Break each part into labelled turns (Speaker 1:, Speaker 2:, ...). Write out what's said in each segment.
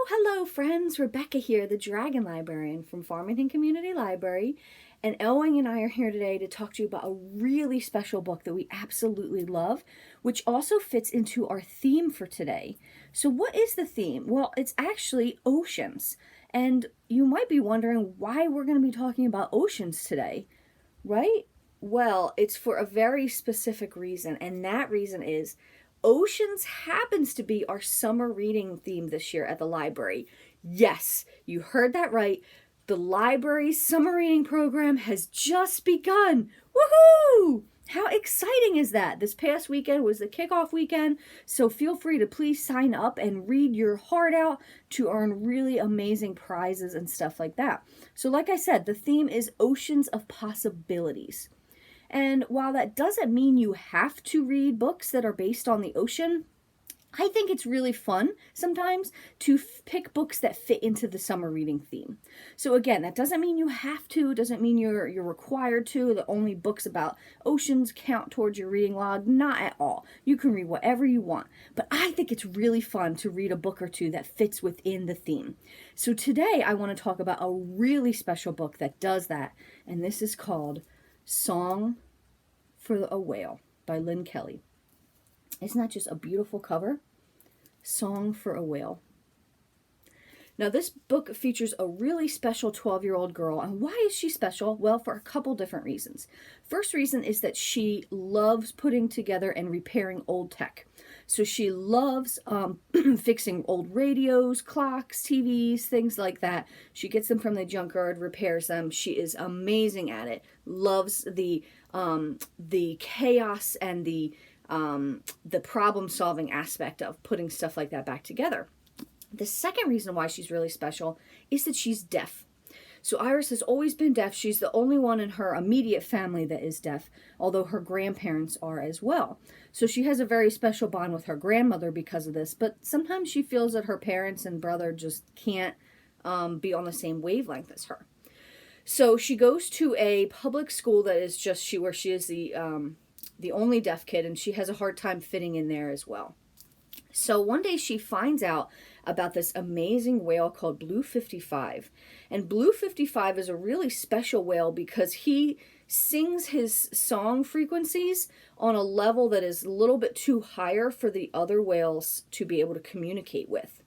Speaker 1: Hello, friends. Rebecca here, the Dragon Librarian from Farmington Community Library. And Elwing and I are here today to talk to you about a really special book that we absolutely love, which also fits into our theme for today. So what is the theme? Well, it's actually oceans. And you might be wondering why we're going to be talking about oceans today, right? Well, it's for a very specific reason, and that reason is oceans happens to be our summer reading theme this year at the library. Yes, you heard that right. The library's summer reading program has just begun. Woohoo! How exciting is that? This past weekend was the kickoff weekend, so feel free to please sign up and read your heart out to earn really amazing prizes and stuff like that. So like I said, the theme is Oceans of Possibilities. And while that doesn't mean you have to read books that are based on the ocean, I think it's really fun sometimes to pick books that fit into the summer reading theme. So again, that doesn't mean you have to, doesn't mean you're required to, that only books about oceans count towards your reading log, not at all. You can read whatever you want, but I think it's really fun to read a book or two that fits within the theme. So today I want to talk about a really special book that does that, and this is called Song for a Whale by Lynne Kelly. Isn't that just a beautiful cover? Song for a Whale. Now this book features a really special 12-year-old girl, and why is she special? Well, for a couple different reasons. First reason is that she loves putting together and repairing old tech. So she loves fixing old radios, clocks, TVs, things like that. She gets them from the junkyard, repairs them. She is amazing at it. Loves the chaos and the problem-solving aspect of putting stuff like that back together. The second reason why she's really special is that she's deaf. So Iris has always been deaf. She's the only one in her immediate family that is deaf, although her grandparents are as well. So she has a very special bond with her grandmother because of this, but sometimes she feels that her parents and brother just can't be on the same wavelength as her. So she goes to a public school that is just where she is the only deaf kid, and she has a hard time fitting in there as well. So one day she finds out about this amazing whale called Blue 55. And Blue 55 is a really special whale because he sings his song frequencies on a level that is a little bit too higher for the other whales to be able to communicate with.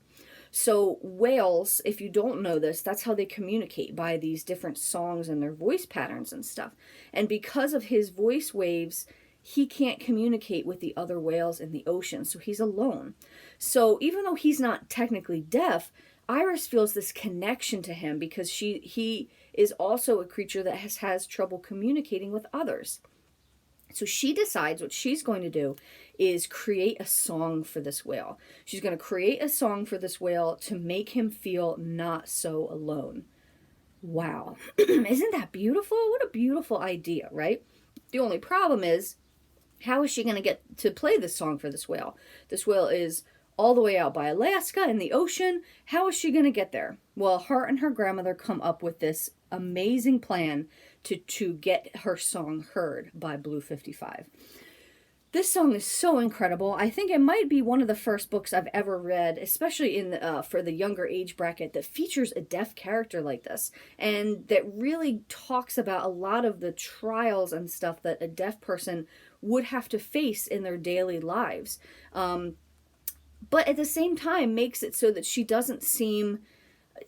Speaker 1: So whales, if you don't know this, that's how they communicate, by these different songs and their voice patterns and stuff. And because of his voice waves, he can't communicate with the other whales in the ocean, so he's alone. So even though he's not technically deaf, Iris feels this connection to him because he is also a creature that has trouble communicating with others. So she decides what she's going to do is create a song for this whale. She's going to create a song for this whale to make him feel not so alone. Wow. Isn't that beautiful? What a beautiful idea, right? The only problem is, how is she going to get to play this song for this whale? This whale is all the way out by Alaska in the ocean. How is she going to get there? Well, her and her grandmother come up with this amazing plan to get her song heard by Blue 55. This song is so incredible. I think it might be one of the first books I've ever read, especially for the younger age bracket, that features a deaf character like this, and that really talks about a lot of the trials and stuff that a deaf person would have to face in their daily lives. But at the same time makes it so that she doesn't seem...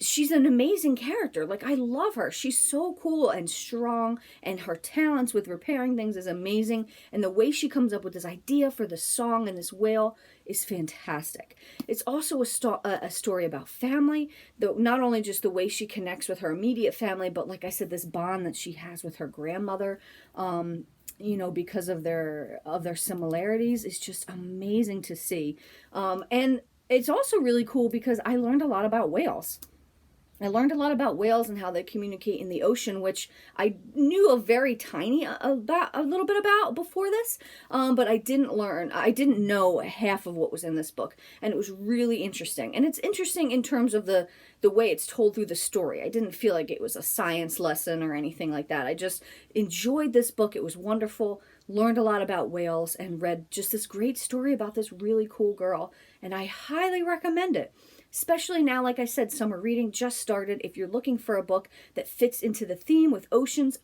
Speaker 1: She's an amazing character. Like, I love her. She's so cool and strong, and her talents with repairing things is amazing. And the way she comes up with this idea for the song and this whale is fantastic. It's also a story about family, though, not only just the way she connects with her immediate family, but like I said, this bond that she has with her grandmother, because of their similarities is just amazing to see. And it's also really cool because I learned a lot about whales. I learned a lot about whales and how they communicate in the ocean, which I knew a very tiny a little bit about before this, but I didn't know half of what was in this book, and it was really interesting. And it's interesting in terms of the way it's told through the story. I didn't feel like it was a science lesson or anything like that. I just enjoyed this book. It was wonderful. learned a lot about whales, and read just this great story about this really cool girl. And I highly recommend it. Especially now, like I said, summer reading just started. If you're looking for a book that fits into the theme with oceans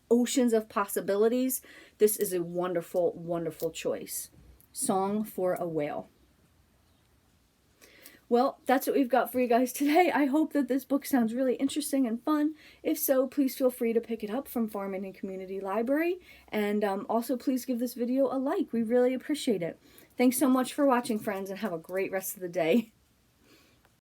Speaker 1: of possibilities, this is a wonderful, wonderful choice. Song for a Whale. Well, that's what we've got for you guys today. I hope that this book sounds really interesting and fun. If so, please feel free to pick it up from Farming and Community Library. And also, please give this video a like. We really appreciate it. Thanks so much for watching, friends, and have a great rest of the day.